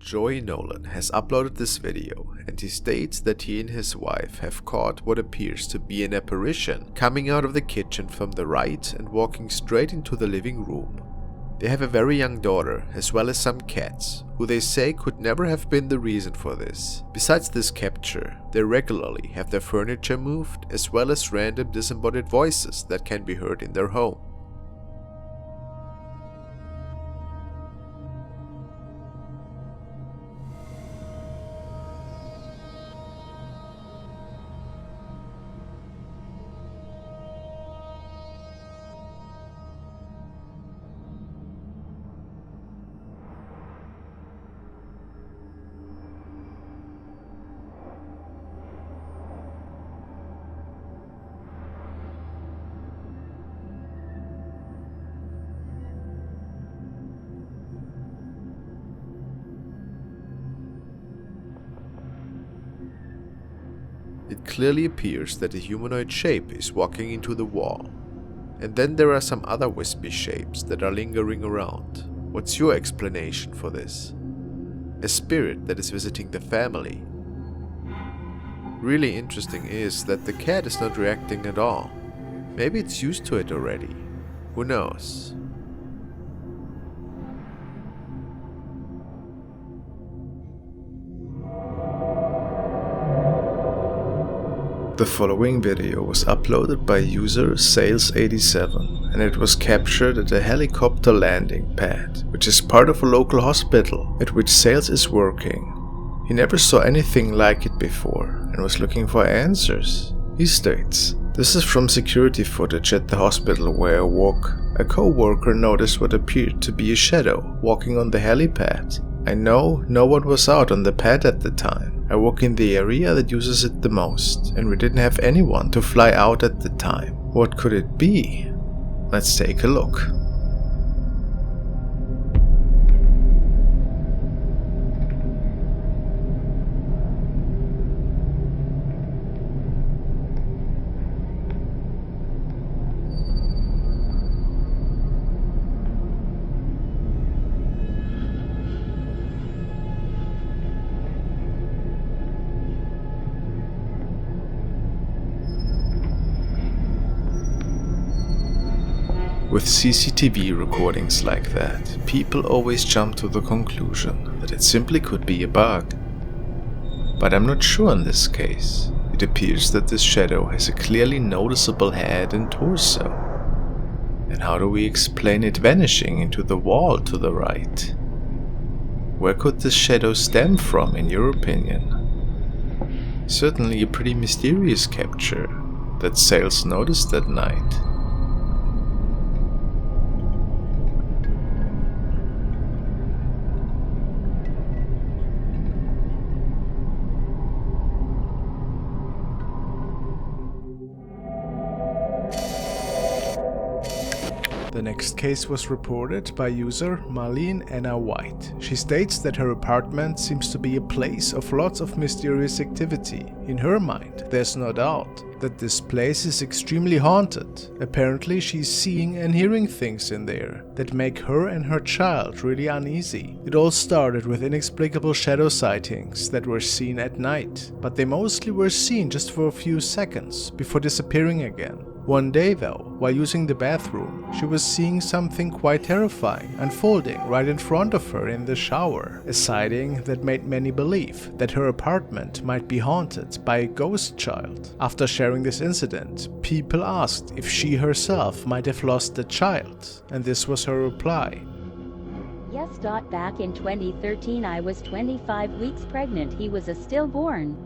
Joey Nolan has uploaded this video and he states that he and his wife have caught what appears to be an apparition coming out of the kitchen from the right and walking straight into the living room. They have a very young daughter as well as some cats, who they say could never have been the reason for this. Besides this capture, they regularly have their furniture moved as well as random disembodied voices that can be heard in their home. It clearly appears that a humanoid shape is walking into the wall. And then there are some other wispy shapes that are lingering around. What's your explanation for this? A spirit that is visiting the family. Really interesting is that the cat is not reacting at all. Maybe it's used to it already. Who knows? The following video was uploaded by user Sales87 and it was captured at a helicopter landing pad, which is part of a local hospital at which Sales is working. He never saw anything like it before and was looking for answers. He states, "This is from security footage at the hospital where I work. A co-worker noticed what appeared to be a shadow walking on the helipad. I know no one was out on the pad at the time. I work in the area that uses it the most, and we didn't have anyone to fly out at the time. What could it be? Let's take a look." With CCTV recordings like that, people always jump to the conclusion that it simply could be a bug. But I'm not sure in this case. It appears that this shadow has a clearly noticeable head and torso. And how do we explain it vanishing into the wall to the right? Where could this shadow stem from, in your opinion? Certainly a pretty mysterious capture that Sales noticed that night. The next case was reported by user Marlene Anna White. She states that her apartment seems to be a place of lots of mysterious activity. In her mind, there's no doubt that this place is extremely haunted. Apparently, she's seeing and hearing things in there that make her and her child really uneasy. It all started with inexplicable shadow sightings that were seen at night, but they mostly were seen just for a few seconds before disappearing again. One day though, while using the bathroom, she was seeing something quite terrifying unfolding right in front of her in the shower. A sighting that made many believe that her apartment might be haunted by a ghost child. After sharing this incident, people asked if she herself might have lost the child, and this was her reply. Yes. Back in 2013 I was 25 weeks pregnant. He was a stillborn.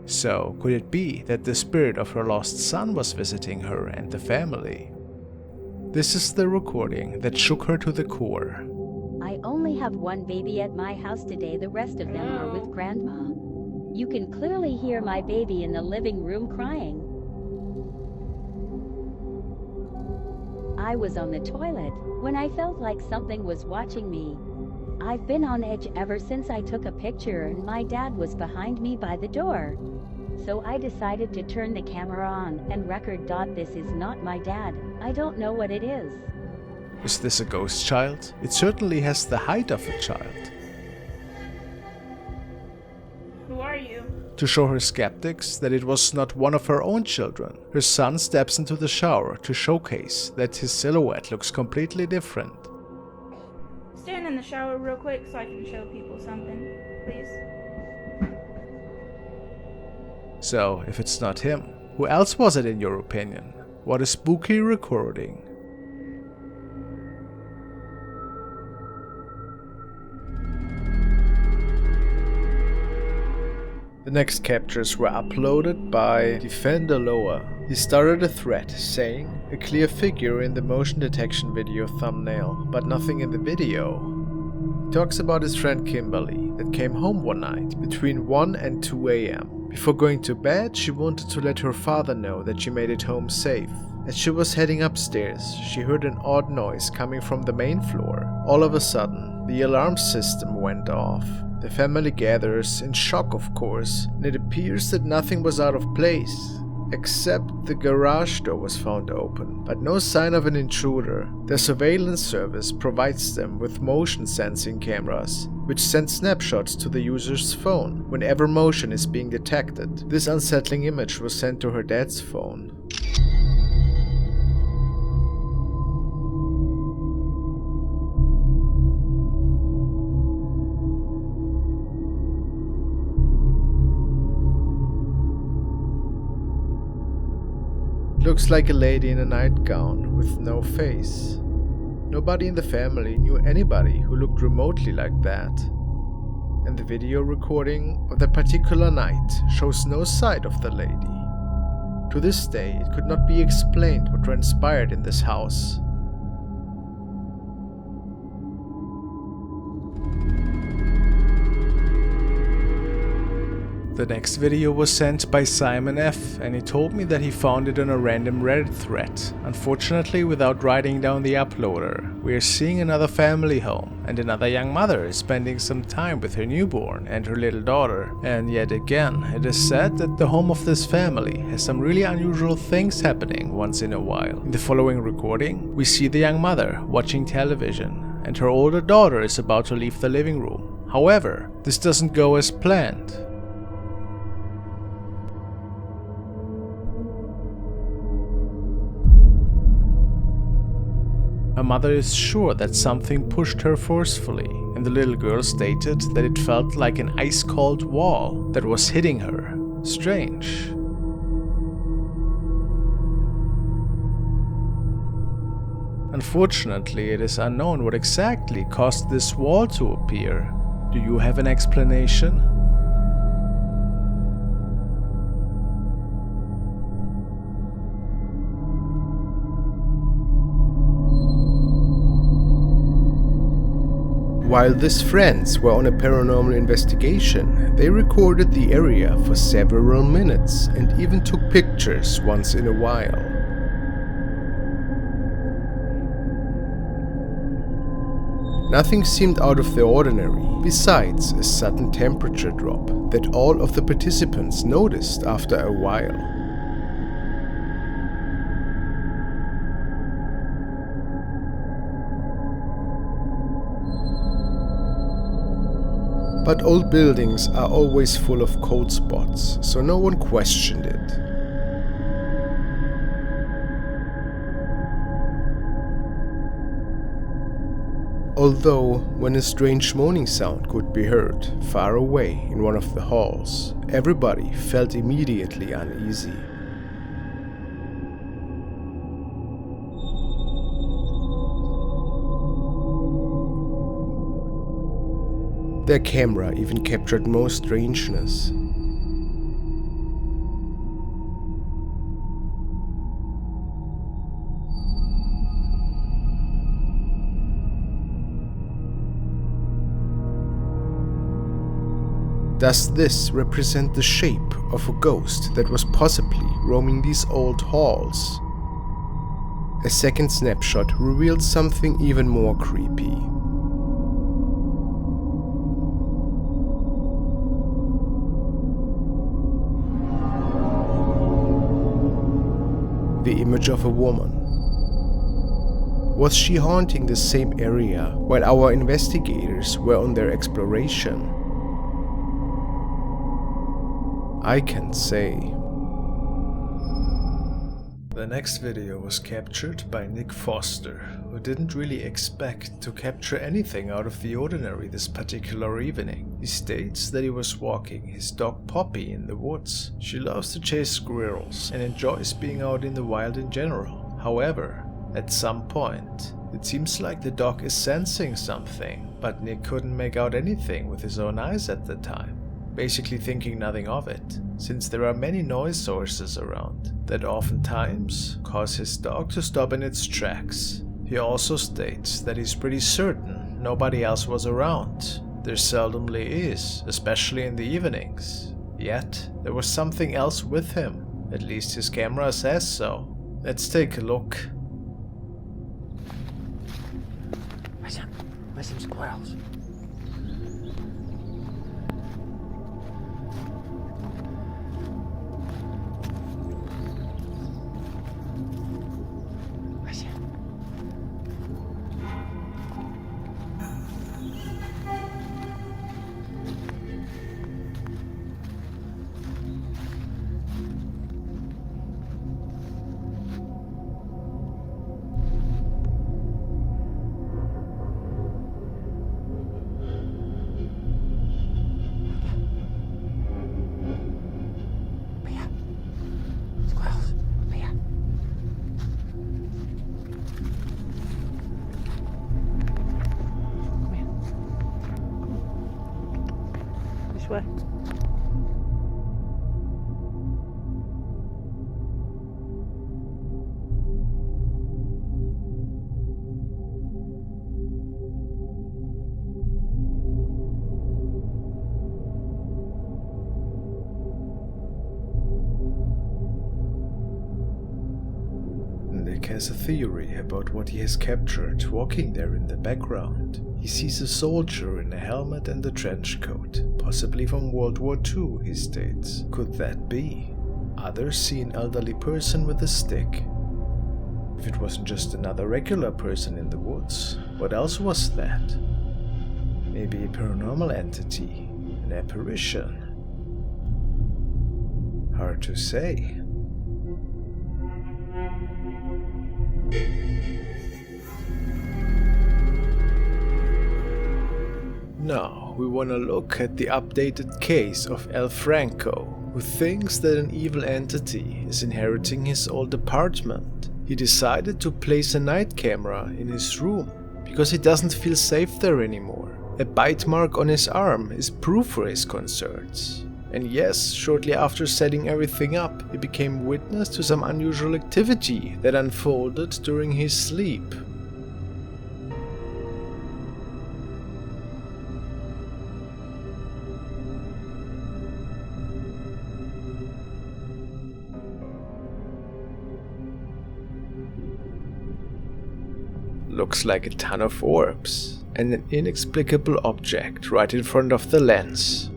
So, could it be that the spirit of her lost son was visiting her and the family? This is the recording that shook her to the core. I only have one baby at my house today. The rest of them are with grandma. You can clearly hear my baby in the living room crying. I was on the toilet when I felt like something was watching me. I've been on edge ever since I took a picture and my dad was behind me by the door. So I decided to turn the camera on and record. This is not my dad. I don't know what it is. Is this a ghost child? It certainly has the height of a child. Who are you? To show her skeptics that it was not one of her own children, her son steps into the shower to showcase that his silhouette looks completely different. Stand in the shower real quick so I can show people something, please. So, if it's not him, who else was it in your opinion? What a spooky recording. The next captures were uploaded by Defender Lower. He started a thread saying, "A clear figure in the motion detection video thumbnail, but nothing in the video." He talks about his friend Kimberly that came home one night between 1 and 2 a.m. Before going to bed, she wanted to let her father know that she made it home safe. As she was heading upstairs, she heard an odd noise coming from the main floor. All of a sudden, the alarm system went off. The family gathers, in shock of course, and it appears that nothing was out of place, except the garage door was found open, but no sign of an intruder. Their surveillance service provides them with motion sensing cameras, which send snapshots to the user's phone whenever motion is being detected. This unsettling image was sent to her dad's phone. Looks like a lady in a nightgown with no face. Nobody in the family knew anybody who looked remotely like that. And the video recording of that particular night shows no sight of the lady. To this day, it could not be explained what transpired in this house. The next video was sent by Simon F, and he told me that he found it on a random Reddit thread. Unfortunately, without writing down the uploader, we are seeing another family home, and another young mother is spending some time with her newborn and her little daughter. And yet again, it is said that the home of this family has some really unusual things happening once in a while. In the following recording, we see the young mother watching television, and her older daughter is about to leave the living room. However, this doesn't go as planned. Her mother is sure that something pushed her forcefully, and the little girl stated that it felt like an ice-cold wall that was hitting her. Strange. Unfortunately, it is unknown what exactly caused this wall to appear. Do you have an explanation? While these friends were on a paranormal investigation, they recorded the area for several minutes and even took pictures once in a while. Nothing seemed out of the ordinary, besides a sudden temperature drop that all of the participants noticed after a while. But old buildings are always full of cold spots, so no one questioned it. Although, when a strange moaning sound could be heard far away in one of the halls, everybody felt immediately uneasy. Their camera even captured more strangeness. Does this represent the shape of a ghost that was possibly roaming these old halls? A second snapshot revealed something even more creepy. The image of a woman. Was she haunting the same area while our investigators were on their exploration? I can't say. The next video was captured by Nick Foster, who didn't really expect to capture anything out of the ordinary this particular evening. He states that he was walking his dog Poppy in the woods. She loves to chase squirrels and enjoys being out in the wild in general. However, at some point, it seems like the dog is sensing something, but Nick couldn't make out anything with his own eyes at the time, basically thinking nothing of it, since there are many noise sources around that oftentimes cause his dog to stop in its tracks. He also states that he's pretty certain nobody else was around. There seldomly is, especially in the evenings. Yet, there was something else with him, at least his camera says so. Let's take a look. There's some squirrels. Way. Nick has a theory about what he has captured walking there in the background. He sees a soldier in a helmet and a trench coat, possibly from World War II, he states. Could that be? Others see an elderly person with a stick. If it wasn't just another regular person in the woods, what else was that? Maybe a paranormal entity, an apparition? Hard to say. Now, we want to look at the updated case of El Franco, who thinks that an evil entity is inheriting his old apartment. He decided to place a night camera in his room because he doesn't feel safe there anymore. A bite mark on his arm is proof for his concerns. And yes, shortly after setting everything up, he became witness to some unusual activity that unfolded during his sleep. Looks like a ton of orbs and an inexplicable object right in front of the lens.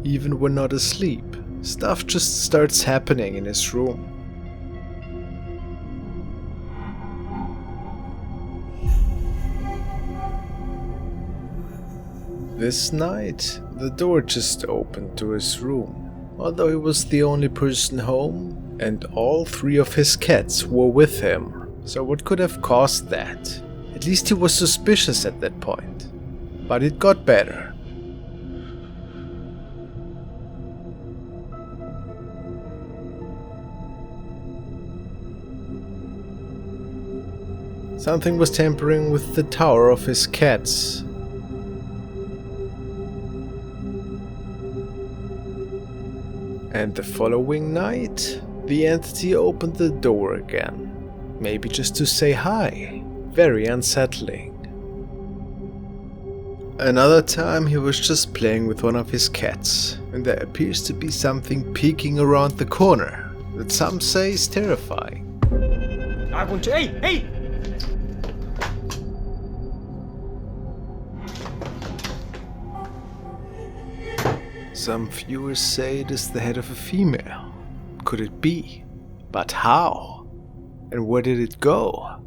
Even when not asleep, stuff just starts happening in his room. This night, the door just opened to his room, although he was the only person home, and all 3 of his cats were with him. So what could have caused that? At least he was suspicious at that point. But it got better. Something was tampering with the tower of his cats. And the following night, the entity opened the door again. Maybe just to say hi. Very unsettling. Another time he was just playing with one of his cats, and there appears to be something peeking around the corner that some say is terrifying. I want to. Hey! Some viewers say it is the head of a female. Could it be? But how? And where did it go?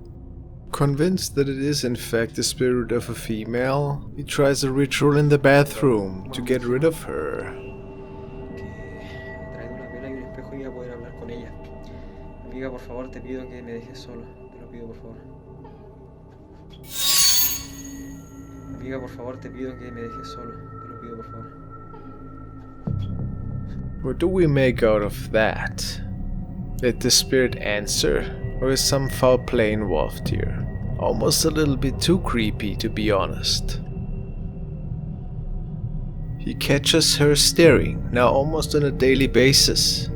Convinced that it is in fact the spirit of a female, he tries a ritual in the bathroom to get rid of her. Traigo una vela y un espejo y voy a poder hablar con ella. Amiga, por favor, te pido que me dejes solo. Te lo pido, por favor. Amiga, por favor, te pido que me dejes solo. Te lo pido, por favor. What do we make out of that? Did the spirit answer, or is some foul play involved here? Almost a little bit too creepy, to be honest. He catches her staring, now almost on a daily basis.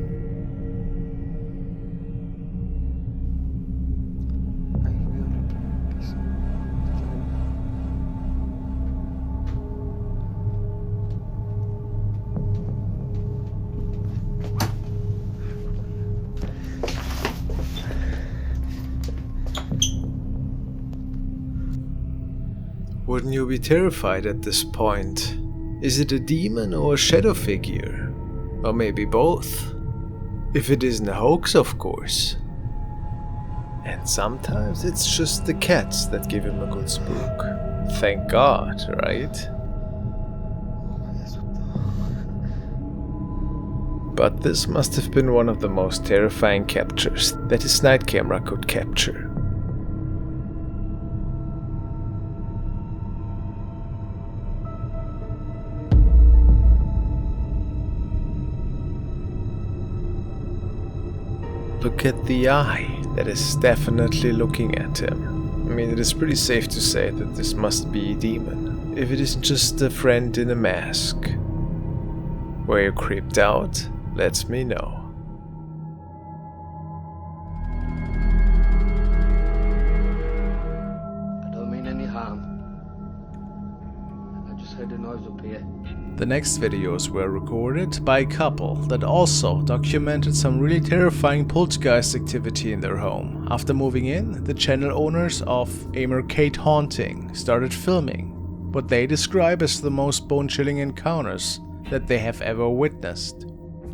Wouldn't you be terrified at this point? Is it a demon or a shadow figure? Or maybe both? If it isn't a hoax, of course. And sometimes it's just the cats that give him a good spook. Thank God, right? But this must have been one of the most terrifying captures that his night camera could capture. Look at the eye that is definitely looking at him. I mean, it is pretty safe to say that this must be a demon, if it isn't just a friend in a mask. Were you creeped out? Let me know. I don't mean any harm. I just heard a noise up here. The next videos were recorded by a couple that also documented some really terrifying poltergeist activity in their home. After moving in, the channel owners of A Mercade Haunting started filming what they describe as the most bone-chilling encounters that they have ever witnessed.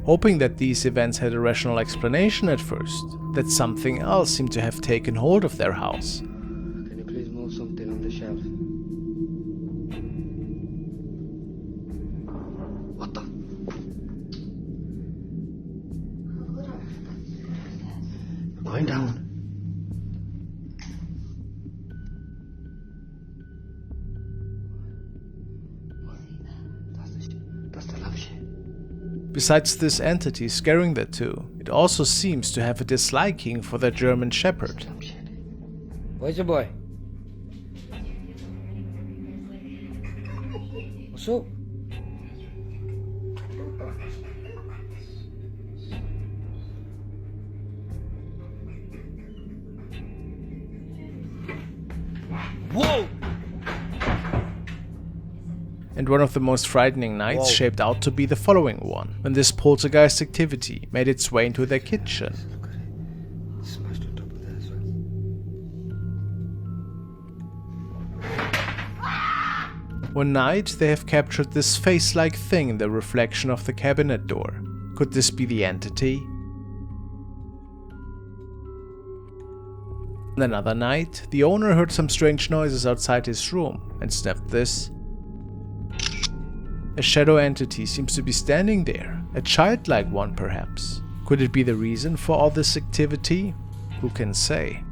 Hoping that these events had a rational explanation at first, that something else seemed to have taken hold of their house. Can you please move something on the shelf? What the? Going down. That's the love shit. Besides this entity scaring the two, it also seems to have a disliking for their German Shepherd. Where's your boy? What's up? Whoa! And one of the most frightening nights shaped out to be the following one, when this poltergeist activity made its way into their kitchen. Smashed on top of that as well. One night they have captured this face-like thing in the reflection of the cabinet door. Could this be the entity? Another night, the owner heard some strange noises outside his room and snapped this. A shadow entity seems to be standing there, a childlike one perhaps. Could it be the reason for all this activity? Who can say?